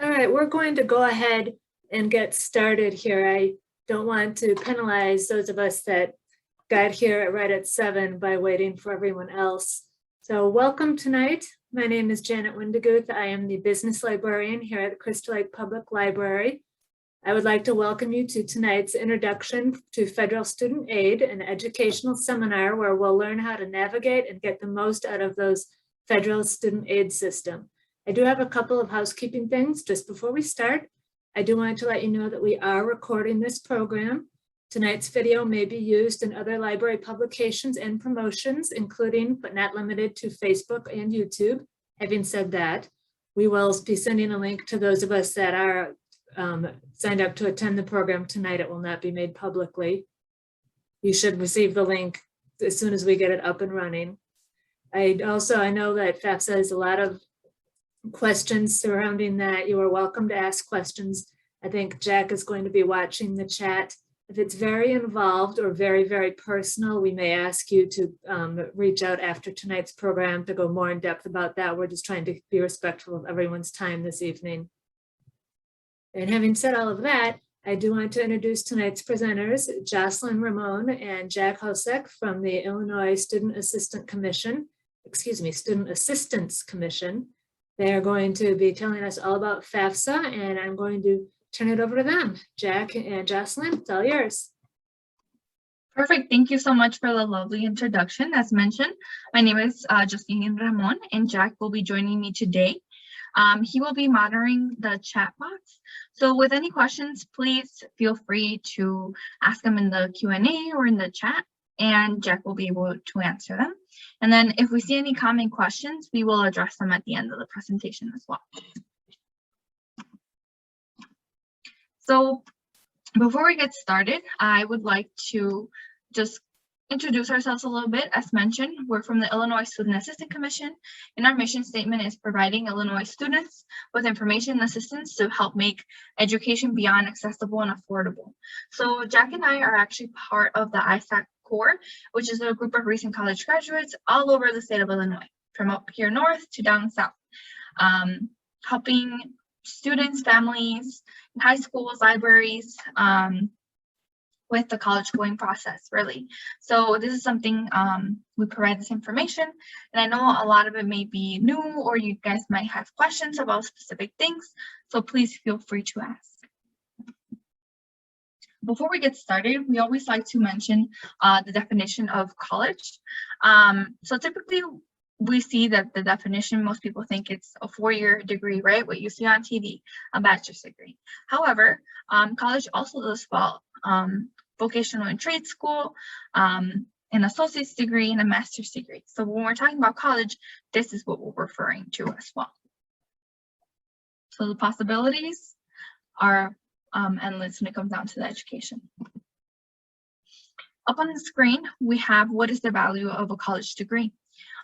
All right, we're going to go ahead and get started here. I don't want to penalize those of us that got here right at 7 by waiting for everyone else. So welcome tonight. My name is Janet Windeguth. I am the business librarian here at the Crystal Lake Public Library. I would like to welcome you to tonight's Introduction to Federal Student Aid, an educational seminar where we'll learn how to navigate and get the most out of those federal student aid system. I do have a couple of housekeeping things just before we start. I do want to let you know that we are recording this program. Tonight's video may be used in other library publications and promotions, including but not limited to Facebook and YouTube. Having said that, we will be sending a link to those of us that are signed up to attend the program tonight. It will not be made publicly. You should receive the link as soon as we get it up and running. I know that Fafsa has a lot of questions surrounding that. You are welcome to ask questions. I think Jack is going to be watching the chat. If it's very involved or very, very personal, we may ask you to reach out after tonight's program to go more in depth about that. We're just trying to be respectful of everyone's time this evening. And having said all of that, I do want to introduce tonight's presenters, Jocelyn Ramon and Jack Hosek from the Illinois Student Assistance Commission. They are going to be telling us all about Fafsa, and I'm going to turn it over to them. Jack and Jocelyn, it's all yours. Perfect. Thank you so much for the lovely introduction. As mentioned, my name is Jocelyn Ramon, and Jack will be joining me today. He will be monitoring the chat box. So with any questions, please feel free to ask them in the Q&A or in the chat, and Jack will be able to answer them. And then if we see any common questions, we will address them at the end of the presentation as well. So before we get started, I would like to just introduce ourselves a little bit. As mentioned, we're from the Illinois Student Assistance Commission, and our mission statement is providing Illinois students with information and assistance to help make education beyond accessible and affordable. So Jack and I are actually part of the ISAC Corps, which is a group of recent college graduates all over the state of Illinois, from up here north to down south, helping students, families, high schools, libraries, with the college going process, really. So this is something, we provide this information, and I know a lot of it may be new, or you guys might have questions about specific things, so please feel free to ask. Before we get started, we always like to mention the definition of college. So typically, we see that the definition, most people think it's a 4-year degree, right? What you see on TV, a bachelor's degree. However, college also does fall vocational and trade school, an associate's degree, and a master's degree. So when we're talking about college, this is what we're referring to as well. So the possibilities are endless when it comes down to the education. Up on the screen, we have what is the value of a college degree.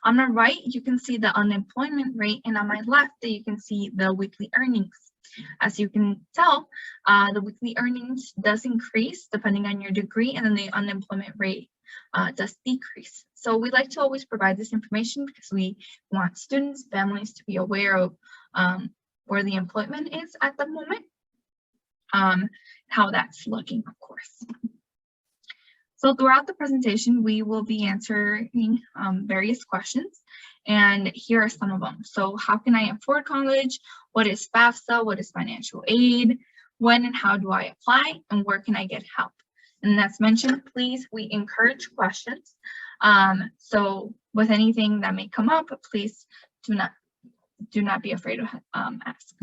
On the right, you can see the unemployment rate, and on my left, you can see the weekly earnings. As you can tell, the weekly earnings does increase depending on your degree, and then the unemployment rate does decrease. So we like to always provide this information because we want students, families to be aware of where the employment is at the moment, how that's looking, of course. So throughout the presentation, we will be answering various questions, and here are some of them. So how can I afford college? What is FAFSA? What is financial aid? When and how do I apply? And where can I get help? And as mentioned, please, we encourage questions. So with anything that may come up, please do not be afraid to ask.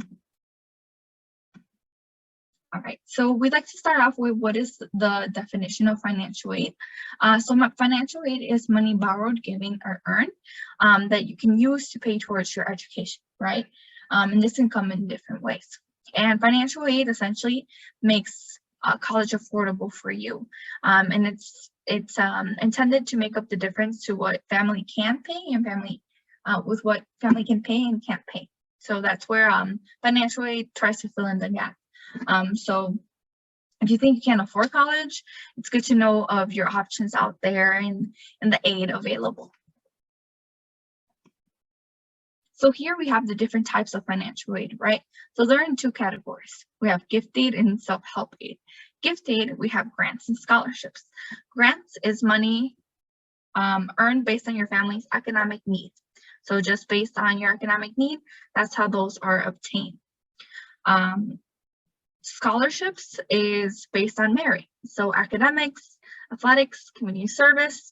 All right, so we'd like to start off with what is the definition of financial aid. Financial aid is money borrowed, given, or earned that you can use to pay towards your education, right? And this can come in different ways. And financial aid essentially makes college affordable for you. And it's intended to make up the difference to what family can pay and with what family can pay and can't pay. So that's where financial aid tries to fill in the gap. So if you think you can't afford college, it's good to know of your options out there and the aid available. So here we have the different types of financial aid, right? So they're in two categories. We have gift aid and self-help aid. Gift aid, we have grants and scholarships. Grants is money earned based on your family's economic needs. So just based on your economic need, that's how those are obtained. Scholarships is based on merit. So academics, athletics, community service,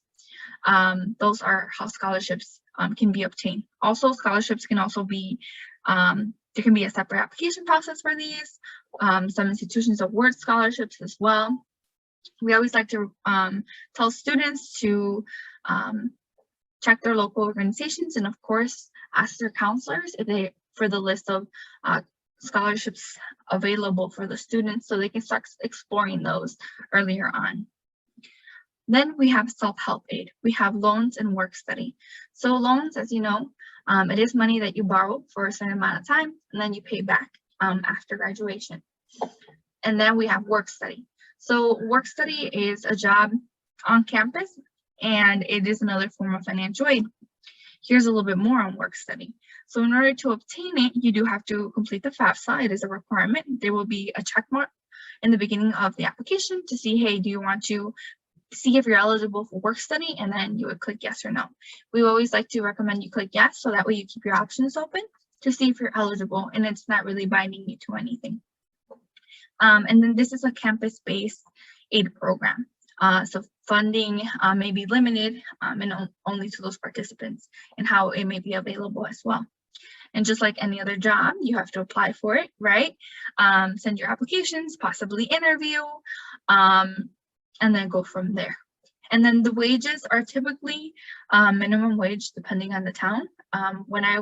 those are how scholarships can be obtained. Also, scholarships can also be, there can be a separate application process for these. Some institutions award scholarships as well. We always like to tell students to check their local organizations and of course ask their counselors for the list of scholarships available for the students so they can start exploring those earlier on. Then we have self-help aid. We have loans and work study. So loans, as you know, it is money that you borrow for a certain amount of time and then you pay back after graduation. And then we have work study. So work study is a job on campus and it is another form of financial aid. Here's a little bit more on work study. So in order to obtain it, you do have to complete the Fafsa. It is a requirement. There will be a check mark in the beginning of the application to see, hey, do you want to see if you're eligible for work study? And then you would click yes or no. We always like to recommend you click yes, so that way you keep your options open to see if you're eligible and it's not really binding you to anything. And then this is a campus-based aid program. So funding may be limited and only to those participants and how it may be available as well. And just like any other job, you have to apply for it, right? Send your applications, possibly interview, and then go from there. And then the wages are typically minimum wage depending on the town. When I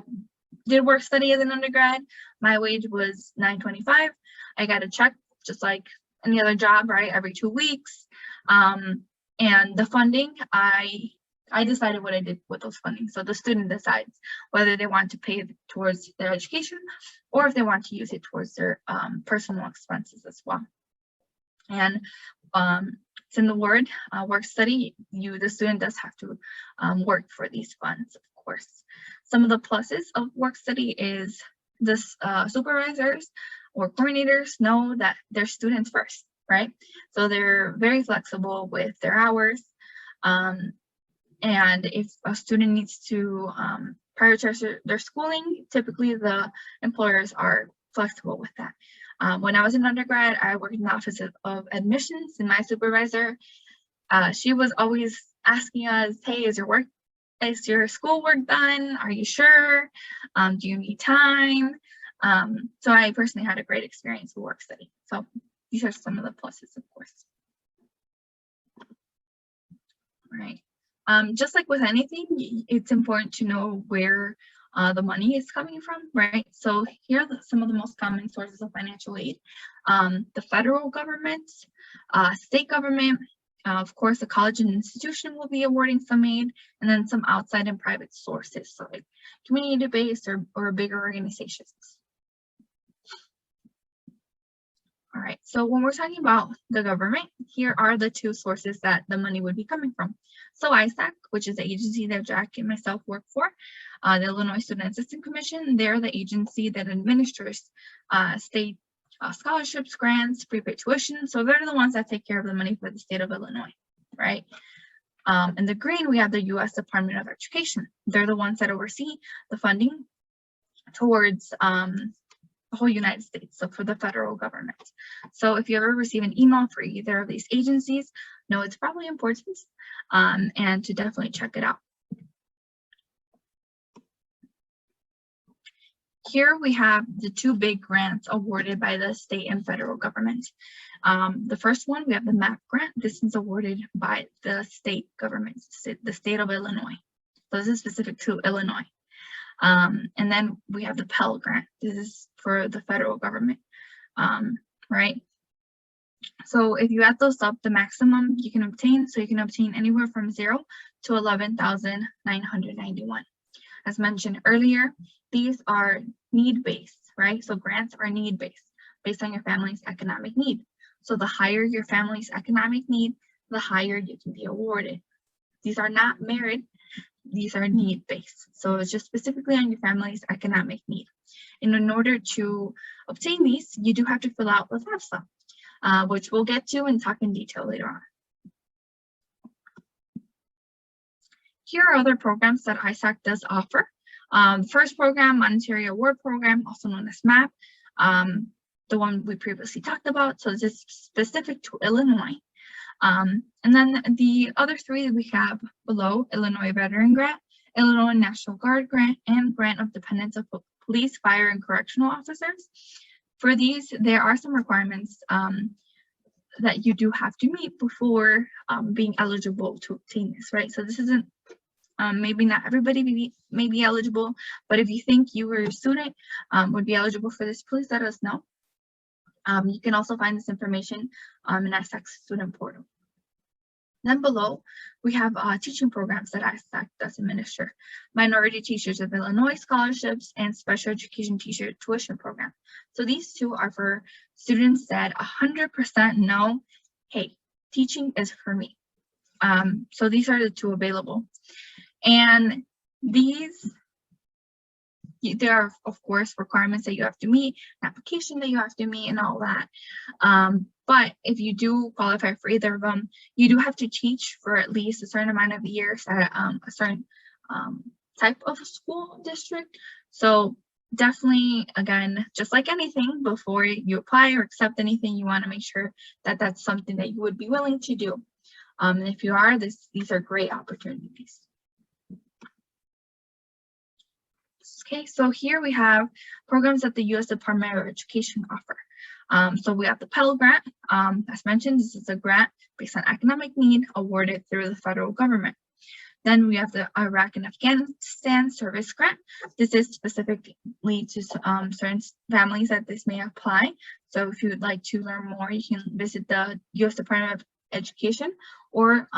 did work study as an undergrad, my wage was $9.25. I got a check just like any other job, right? Every 2 weeks. And the funding, I decided what I did with those funding. So the student decides whether they want to pay towards their education or if they want to use it towards their personal expenses as well. And it's in the word work study, the student does have to work for these funds, of course. Some of the pluses of work study is this supervisors or coordinators know that they're students first, right? So they're very flexible with their hours. And if a student needs to prioritize their schooling, typically the employers are flexible with that. When I was an undergrad, I worked in the Office of Admissions, and my supervisor, she was always asking us, hey, is your schoolwork done? Are you sure? Do you need time? So I personally had a great experience with work study. So these are some of the pluses, of course. All right. Just like with anything, it's important to know where the money is coming from, right? So here are some of the most common sources of financial aid. The federal government, state government, of course, the college and institution will be awarding some aid, and then some outside and private sources, so like community-based or bigger organizations. All right, so when we're talking about the government, here are the two sources that the money would be coming from. So ISAC, which is the agency that Jack and myself work for, the Illinois Student Assistance Commission, they're the agency that administers state scholarships, grants, prepaid tuition. So they're the ones that take care of the money for the state of Illinois, right? In the green, we have the U.S. Department of Education. They're the ones that oversee the funding towards the whole United States, so for the federal government. So if you ever receive an email for either of these agencies, know it's probably important and to definitely check it out. Here we have the two big grants awarded by the state and federal government. The first one, we have the MAP grant. This is awarded by the state government, the state of Illinois. So this is specific to Illinois. And then we have the Pell Grant. This is for the federal government, right? So if you add those up, the maximum you can obtain, so you can obtain anywhere from 0 to 11,991. As mentioned earlier, these are need-based, right? So grants are need-based, based on your family's economic need. So the higher your family's economic need, the higher you can be awarded. These are not merit. these are need-based. So it's just specifically on your family's economic need. And in order to obtain these, you do have to fill out the Fafsa, which we'll get to and talk in detail later on. Here are other programs that ISAC does offer. First program, Monetary Award Program, also known as MAP, the one we previously talked about. So this is specific to Illinois. And then the other three we have below: Illinois Veteran Grant, Illinois National Guard Grant, and Grant of Dependents of Police, Fire, and Correctional Officers. For these, there are some requirements that you do have to meet before being eligible to obtain this, right? So this isn't, maybe not everybody may be eligible, but if you think you or your student would be eligible for this, please let us know. You can also find this information in ISAC's student portal. Then below, we have teaching programs that ISAC does administer: Minority Teachers of Illinois scholarships and Special Education Teacher Tuition Program. So these two are for students that 100% know, hey, teaching is for me. So these are the two available. And these, there are, of course, requirements that you have to meet, an application that you have to meet, and all that. But if you do qualify for either of them, you do have to teach for at least a certain amount of years at a certain type of school district. So definitely, again, just like anything, before you apply or accept anything, you want to make sure that that's something that you would be willing to do. And if you are, these are great opportunities. Okay, so here we have programs that the U.S. Department of Education offer. So we have the Pell Grant. As mentioned, this is a grant based on economic need awarded through the federal government. Then we have the Iraq and Afghanistan Service Grant. This is specifically to certain families that this may apply. So if you would like to learn more, you can visit the U.S. Department of Education or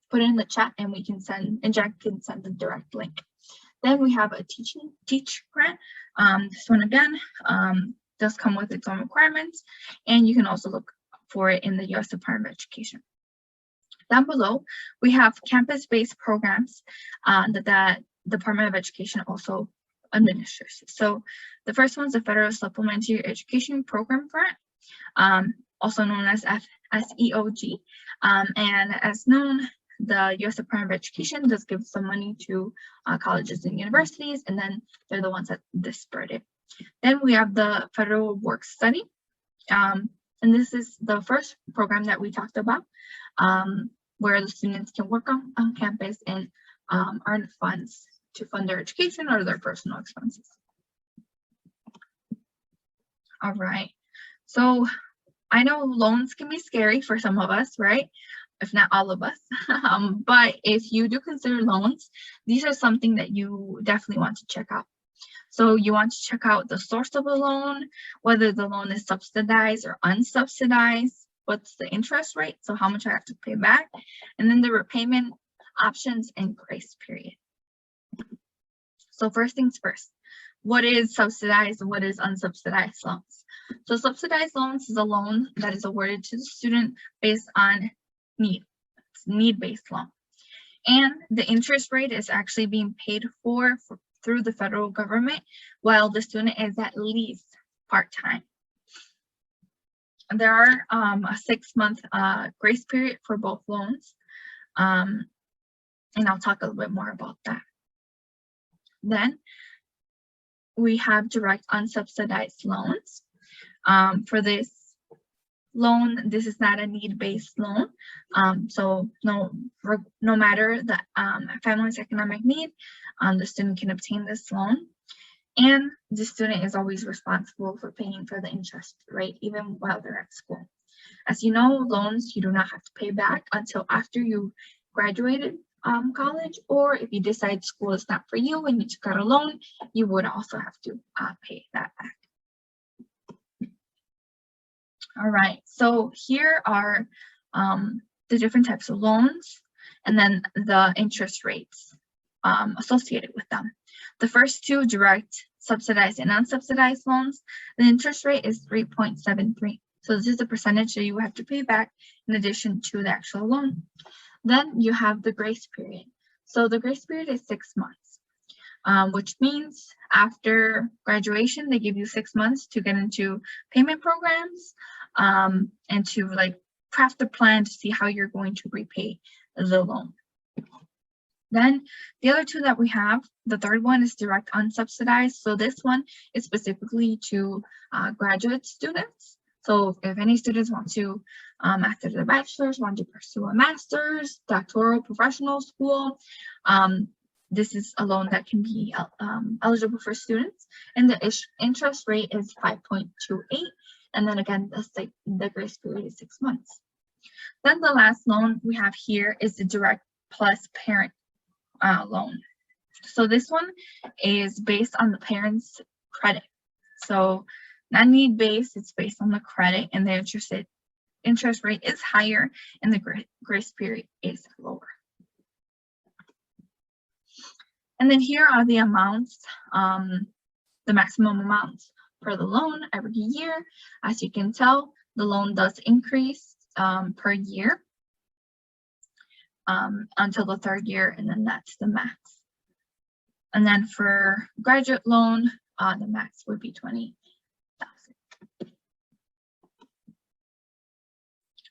put it in the chat, and we can send, and Jack can send the direct link. Then we have a teach grant. This one again does come with its own requirements, and you can also look for it in the U.S. Department of Education. Down below, we have campus-based programs that the Department of Education also administers. So the first one is the Federal Supplementary Education Program Grant, also known as FSEOG, and as known, the U.S. Department of Education does give some money to colleges and universities, and then they're the ones that disperse it. Then we have the Federal Work Study, and this is the first program that we talked about, where the students can work on campus and earn funds to fund their education or their personal expenses. All right, so I know loans can be scary for some of us, right? If not all of us, but if you do consider loans, these are something that you definitely want to check out. So you want to check out the source of the loan, whether the loan is subsidized or unsubsidized, what's the interest rate, so how much I have to pay back, and then the repayment options and grace period. So first things first, what is subsidized and what is unsubsidized loans? So subsidized loans is a loan that is awarded to the student based on need. It's need-based loan, and the interest rate is actually being paid for through the federal government while the student is at least part-time. There are a 6-month grace period for both loans, and I'll talk a little bit more about that. Then we have direct unsubsidized loans. For this loan, this is not a need-based loan, so no matter the family's economic need, the student can obtain this loan, and the student is always responsible for paying for the interest rate even while they're at school. As you know, loans you do not have to pay back until after you graduated college, or if you decide school is not for you and you took out a loan, you would also have to pay that back. All right, so here are the different types of loans and then the interest rates associated with them. The first two, direct subsidized and unsubsidized loans, the interest rate is 3.73. So this is the percentage that you have to pay back in addition to the actual loan. Then you have the grace period. So the grace period is 6 months, which means after graduation, they give you 6 months to get into payment programs and to like craft a plan to see how you're going to repay the loan. Then the other two that we have, the third one is direct unsubsidized. So this one is specifically to graduate students. So if any students want to, after their bachelor's, want to pursue a master's, doctoral, professional school, this is a loan that can be eligible for students. And the interest rate is 5.28. And then again, the grace period is 6 months. Then the last loan we have here is the direct plus parent loan. So this one is based on the parents' credit. So not need based, it's based on the credit, and the interest rate is higher and the grace period is lower. And then here are the amounts, the maximum amounts for the loan every year. As you can tell, the loan does increase per year until the third year, and then that's the max. And then for graduate loan, the max would be $20,000.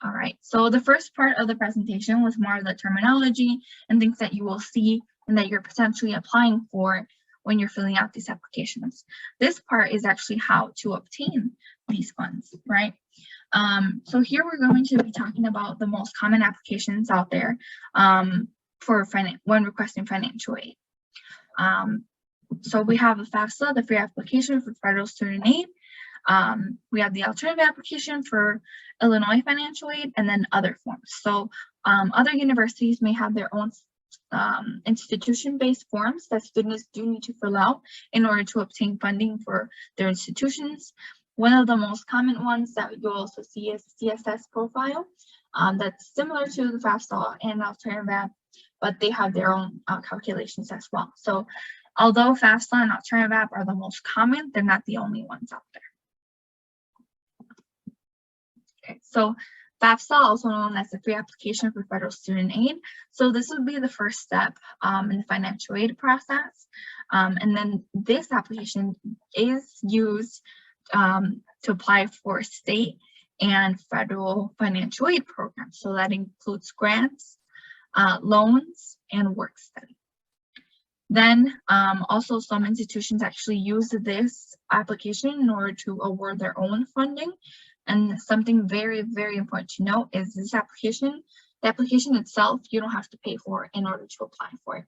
All right, so the first part of the presentation was more of the terminology and things that you will see and that you're potentially applying for when you're filling out these applications. This part is actually how to obtain these funds, right? So here we're going to be talking about the most common applications out there for when requesting financial aid. So we have a Fafsa, the free application for federal student aid. We have the alternative application for Illinois financial aid, and then other forms. So other universities may have their own institution-based forms that students do need to fill out in order to obtain funding for their institutions. One of the most common ones that you'll also see is CSS profile. That's similar to the Fafsa and alternative, but they have their own calculations as well. So although Fafsa and alternative app are the most common, they're not the only ones out there. Okay, so Fafsa, also known as the free application for federal student aid. So this would be the first step in the financial aid process. And then this application is used to apply for state and federal financial aid programs. So that includes grants, loans, and work study. Then also some institutions actually use this application in order to award their own funding. And something very, very important to note is this application, the application itself, you don't have to pay for in order to apply for it.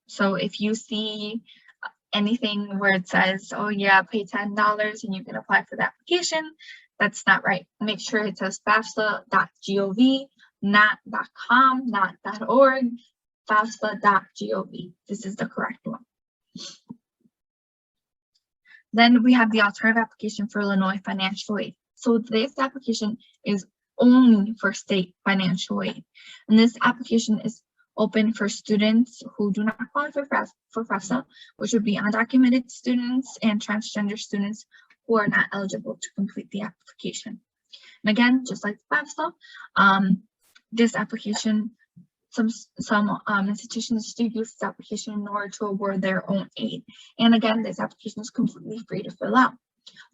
So if you see anything where it says, oh yeah, pay $10 and you can apply for the application, that's not right. Make sure it says fafsa.gov, not .com, not .org, fafsa.gov. This is the correct one. Then we have the alternative application for Illinois financial aid. So this application is only for state financial aid. And this application is open for students who do not qualify for Fafsa, which would be undocumented students and transgender students who are not eligible to complete the application. And again, just like Fafsa, this application, some institutions do use this application in order to award their own aid. And again, this application is completely free to fill out.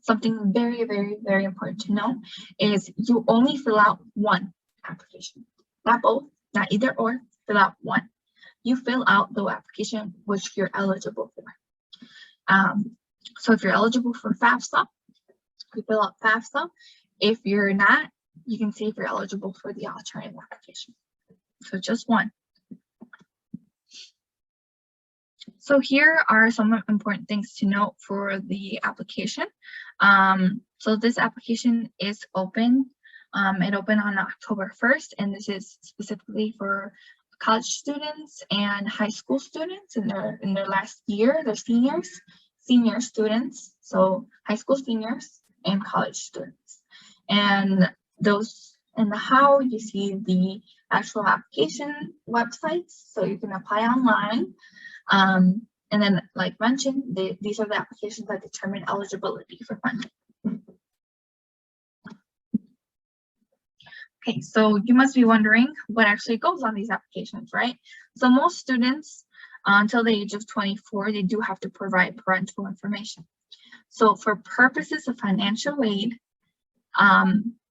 Something very, very, very important to know is you only fill out one application, not both, not either or, fill out one. You fill out the application which you're eligible for. So if you're eligible for Fafsa, you fill out Fafsa. If you're not, you can see if you're eligible for the alternative application. So just one. So here are some important things to note for the application. So this application is open. It opened on October 1st, and this is specifically for college students and high school students in their last year, they're senior students, so high school seniors and college students. And those in the how, you see the actual application websites, so you can apply online. And then, like mentioned, these are the applications that determine eligibility for funding. Okay, so you must be wondering what actually goes on these applications, right? So most students, until the age of 24, they do have to provide parental information. So for purposes of financial aid,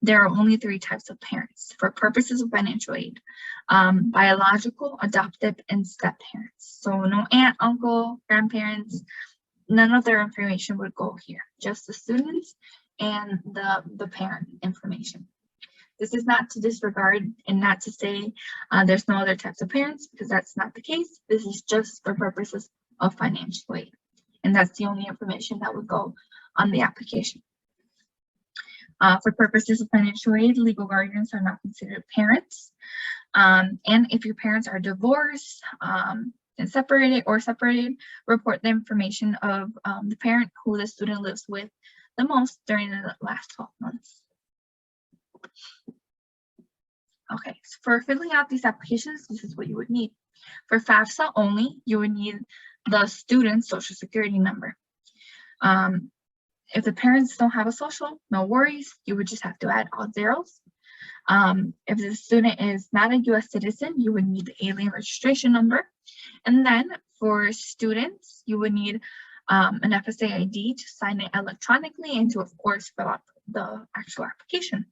there are only 3 types of parents for purposes of financial aid: biological, adoptive, and step parents. So no aunt, uncle, grandparents, none of their information would go here, just the students and the parent information. This is not to disregard and not to say there's no other types of parents, because that's not the case. This is just for purposes of financial aid, and that's the only information that would go on the application. For purposes of financial aid, legal guardians are not considered parents. And if your parents are divorced and separated, report the information of the parent who the student lives with the most during the last 12 months. Okay, so for filling out these applications, this is what you would need. For FAFSA only, you would need the student's social security number. If the parents don't have a social, no worries, you would just have to add all zeros. If the student is not a US citizen, you would need the alien registration number. And then for students, you would need an FSA ID to sign it electronically and to, of course, fill out the actual application.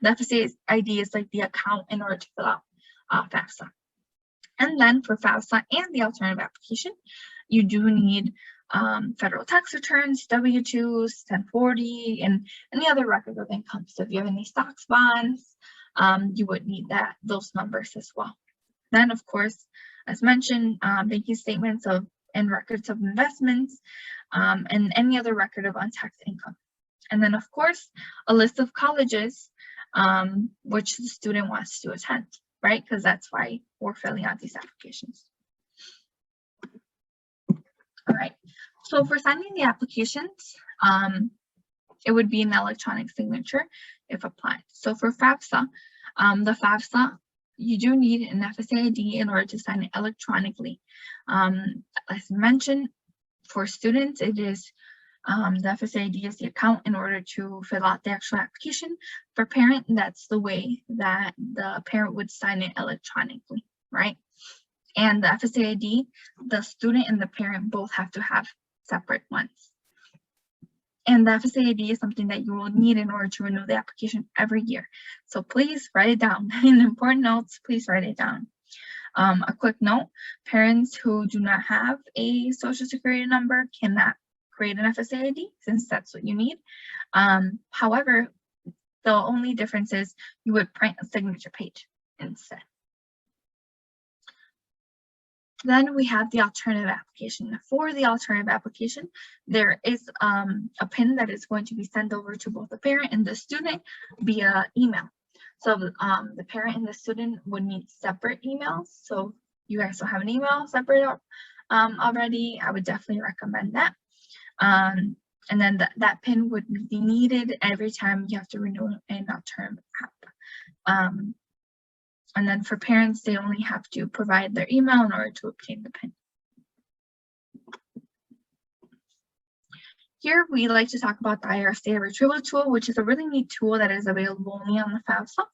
The FSA ID is like the account in order to fill out FAFSA. And then for FAFSA and the alternative application, you do need federal tax returns, W-2s, 1040, and any other record of income. So if you have any stocks, bonds, you would need those numbers as well. Then, of course, as mentioned, banking statements and records of investments, and any other record of untaxed income. And then, of course, a list of colleges which the student wants to attend, right? Because that's why we're filling out these applications. All right, so for signing the applications, it would be an electronic signature if applied. So for FAFSA, the FAFSA, you do need an FSA ID in order to sign it electronically. As mentioned, for students, it is the FSA ID is the account in order to fill out the actual application. For parent, that's the way that the parent would sign it electronically, right? And the FSA ID, the student and the parent both have to have separate ones. And the FSA ID is something that you will need in order to renew the application every year. So please write it down. In important notes, please write it down. A quick note, parents who do not have a social security number cannot create an FSA ID, since that's what you need. However, the only difference is you would print a signature page instead. Then we have the alternative application. For the alternative application, there is a PIN that is going to be sent over to both the parent and the student via email. So the parent and the student would need separate emails. So you guys don't have an email separate already, I would definitely recommend that. And then that PIN would be needed every time you have to renew an alternative app. And then for parents, they only have to provide their email in order to obtain the PIN. Here, we like to talk about the IRS data retrieval tool, which is a really neat tool that is available only on the FAFSA.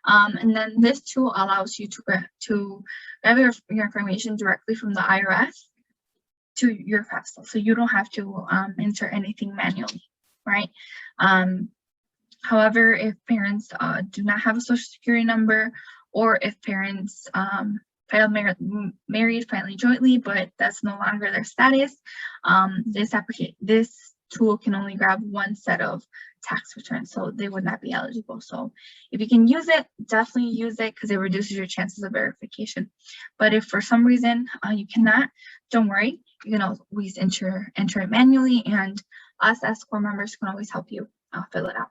And then this tool allows you to grab your information directly from the IRS to your FAFSA. So you don't have to enter anything manually, right? However, if parents do not have a social security number, or if parents filed married, finally jointly, but that's no longer their status, this tool can only grab one set of tax returns, so they would not be eligible. So if you can use it, definitely use it, because it reduces your chances of verification. But if for some reason you cannot, don't worry, you can always enter it manually, and us as core members can always help you fill it out.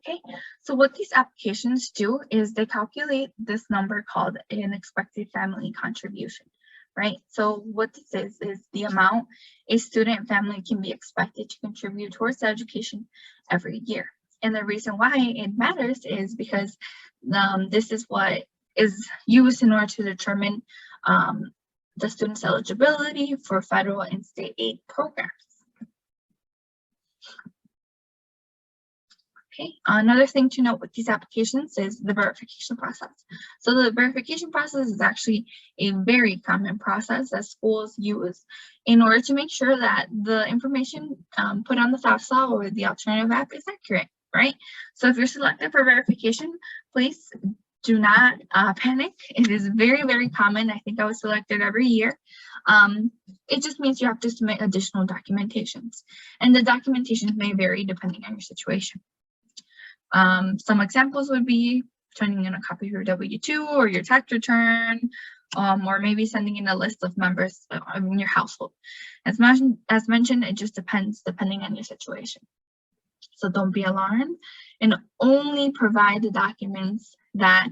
Okay, so what these applications do is they calculate this number called an expected family contribution, right? So what this is the amount a student family can be expected to contribute towards their education every year. And the reason why it matters is because this is what is used in order to determine the student's eligibility for federal and state aid programs. Okay, another thing to note with these applications is the verification process. So the verification process is actually a very common process that schools use in order to make sure that the information put on the FAFSA or the alternative app is accurate, right? So if you're selected for verification, please do not panic. It is very, very common. I think I was selected every year. It just means you have to submit additional documentations, and the documentation may vary depending on your situation. Some examples would be turning in a copy of your W-2 or your tax return, or maybe sending in a list of members in your household. As mentioned, it just depends depending on your situation. So don't be alarmed, and only provide the documents that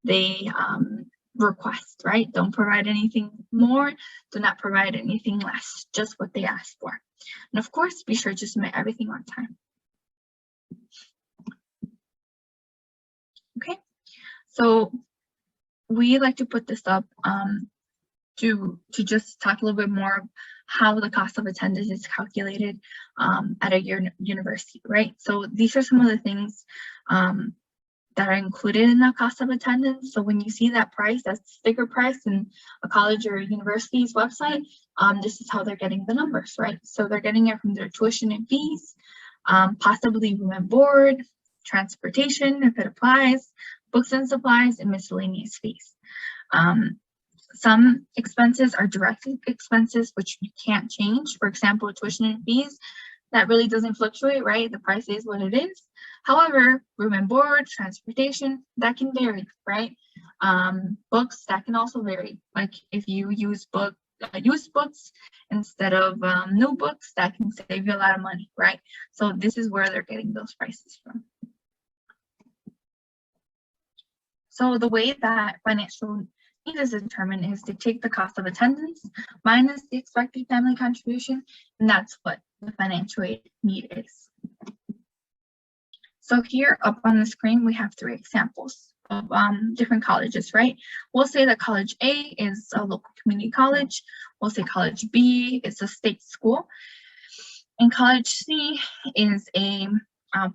they request, right? Don't provide anything more, do not provide anything less, just what they ask for. And of course, be sure to submit everything on time. Okay, so we like to put this up to just talk a little bit more how the cost of attendance is calculated at a university, right? So these are some of the things that are included in the cost of attendance. So when you see that price, that's sticker price in a college or university's website, this is how they're getting the numbers, right? So they're getting it from their tuition and fees, possibly room and board, transportation, if it applies, books and supplies, and miscellaneous fees. Some expenses are direct expenses, which you can't change. For example, tuition and fees, that really doesn't fluctuate, right? The price is what it is. However, room and board, transportation, that can vary, right? Books, that can also vary. Like if you use used books instead of new books, that can save you a lot of money, right? So this is where they're getting those prices from. So the way that financial need is determined is to take the cost of attendance minus the expected family contribution, and that's what the financial aid need is. So here up on the screen, we have 3 examples of different colleges, right? We'll say that college A is a local community college. We'll say college B is a state school. And college C is a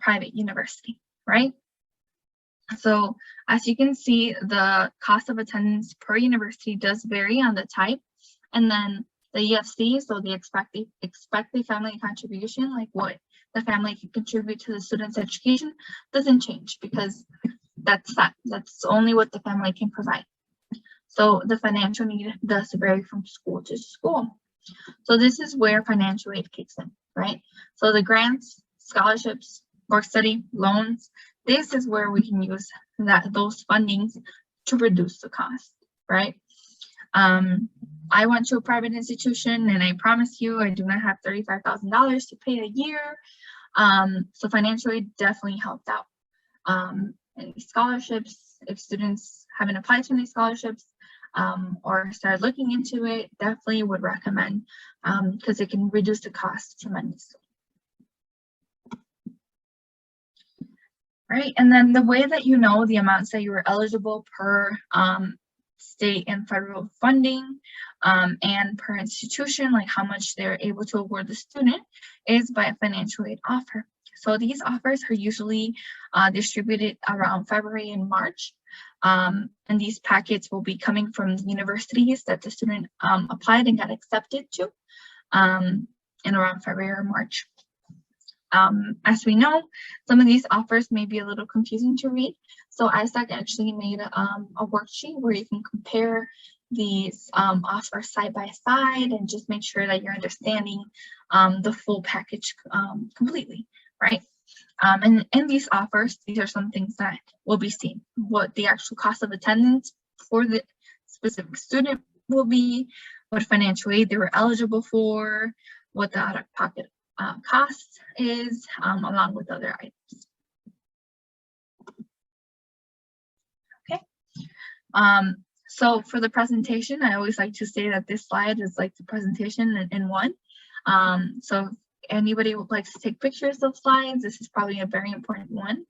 private university, right? So as you can see, the cost of attendance per university does vary on the type. And then the EFC, so the expected family contribution, like what the family can contribute to the student's education, doesn't change because that's only what the family can provide. So the financial need does vary from school to school. So this is where financial aid kicks in, right? So the grants, scholarships, work study, loans, this is where we can use those fundings to reduce the cost, right? I went to a private institution and I promise you I do not have $35,000 to pay a year. So financial aid definitely helped out. Any scholarships, if students haven't applied to any scholarships or started looking into it, definitely would recommend because it can reduce the cost tremendously. Right, and then the way that you know the amounts that you are eligible per state and federal funding and per institution, like how much they're able to award the student, is by a financial aid offer. So these offers are usually distributed around February and March, and these packets will be coming from the universities that the student applied and got accepted to in around February or March. As we know, some of these offers may be a little confusing to read. So ISAC actually made a worksheet where you can compare these offers side by side and just make sure that you're understanding the full package completely, right? And in these offers, these are some things that will be seen. What the actual cost of attendance for the specific student will be, what financial aid they were eligible for, what the out-of-pocket cost is, along with other items. Okay. So for the presentation, I always like to say that this slide is like the presentation in one. So if anybody would like to take pictures of slides, this is probably a very important one.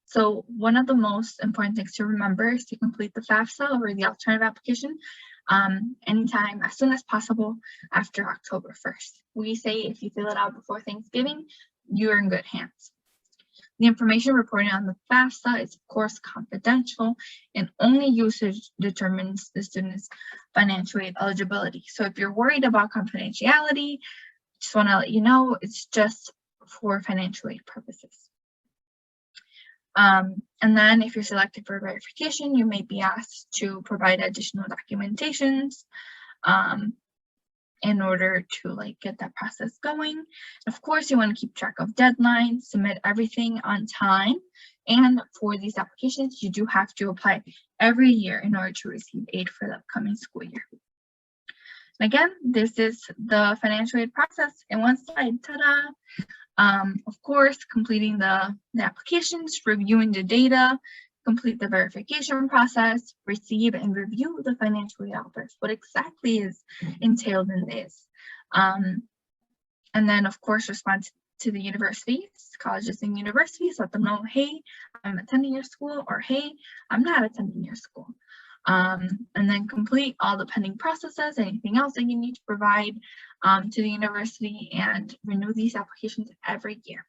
So one of the most important things to remember is to complete the FAFSA or the alternative application anytime, as soon as possible after October 1st. We say if you fill it out before Thanksgiving, you're in good hands. The information reported on the FAFSA is, of course, confidential, and only usage determines the student's financial aid eligibility. So if you're worried about confidentiality, just want to let you know it's just for financial aid purposes. And then if you're selected for verification, you may be asked to provide additional documentations in order to get that process going. Of course, you want to keep track of deadlines, submit everything on time. And for these applications, you do have to apply every year in order to receive aid for the upcoming school year. And again, this is the financial aid process in one slide. Ta-da! Of course, completing the applications, reviewing the data, complete the verification process, receive and review the financial aid offers. What exactly is entailed in this? And then, of course, respond to the universities, colleges and universities, let them know, hey, I'm attending your school, or hey, I'm not attending your school. And then complete all the pending processes, anything else that you need to provide to the university, and renew these applications every year.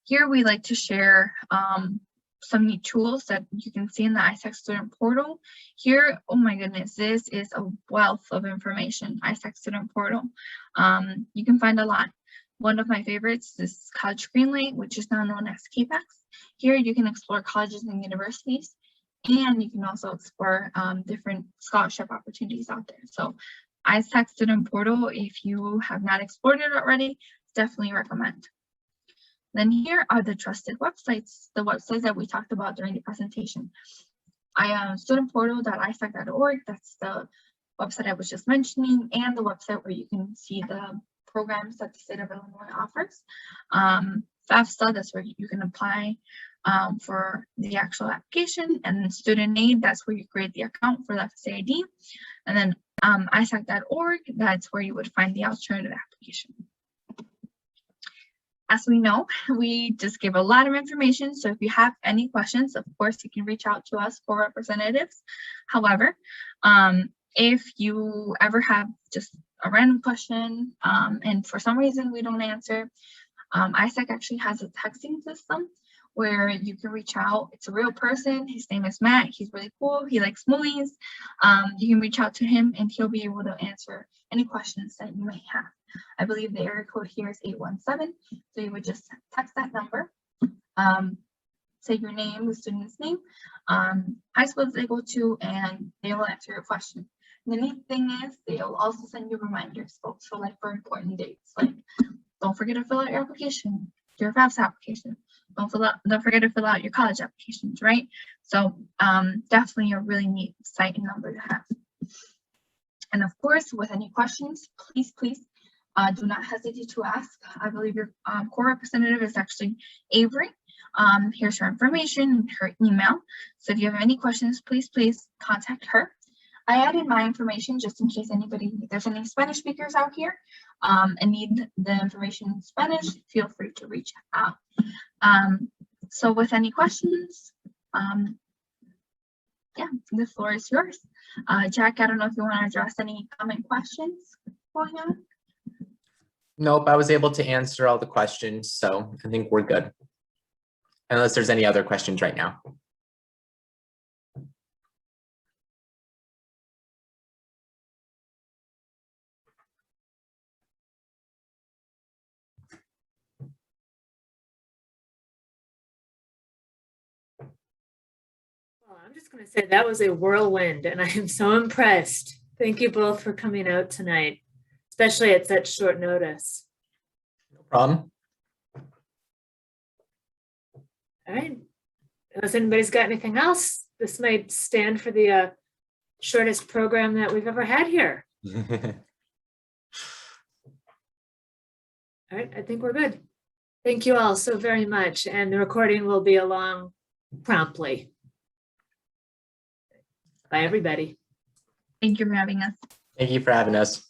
Here we like to share some neat tools that you can see in the ISAC student portal. Here, oh my goodness, this is a wealth of information, ISAC student portal. You can find a lot. One of my favorites is College Greenlight, which is now known as KPAX. Here you can explore colleges and universities, and you can also explore different scholarship opportunities out there. So ISAC student portal, if you have not explored it already, definitely recommend. Then here are the trusted websites, the websites that we talked about during the presentation. Studentportal.isac.org, that's the website I was just mentioning, and the website where you can see the programs that the state of Illinois offers. FAFSA, that's where you can apply for the actual application, and then student aid, that's where you create the account for the FSA ID. And then isac.org, that's where you would find the alternative application. As we know, we just gave a lot of information, so if you have any questions, of course, you can reach out to us, core representatives. However, if you ever have just a random question and for some reason we don't answer, ISAC actually has a texting system where you can reach out. It's a real person. His name is Matt. He's really cool. He likes movies. You can reach out to him and he'll be able to answer any questions that you may have. I believe the area code here is 817. So you would just text that number, say your name, the student's name, high school they go to, and they will answer your question. And the neat thing is they'll also send you reminders. So like for important dates, like don't forget to fill out your application, your FAFSA application. Don't forget to fill out your college applications, right? So definitely a really neat site and number to have. And of course, with any questions, please do not hesitate to ask. I believe your core representative is actually Avery. Here's her information and her email. So if you have any questions, please contact her. I added my information just in case there's any Spanish speakers out here and need the information in Spanish, feel free to reach out. So with any questions, yeah, the floor is yours. Jack, I don't know if you want to address any common questions going on. Nope, I was able to answer all the questions, so I think we're good. Unless there's any other questions right now. Well, I'm just going to say that was a whirlwind, and I am so impressed. Thank you both for coming out tonight, especially at such short notice. No problem. All right. Unless anybody's got anything else, this might stand for the shortest program that we've ever had here. All right, I think we're good. Thank you all so very much, and the recording will be along promptly. Bye, everybody. Thank you for having us. Thank you for having us.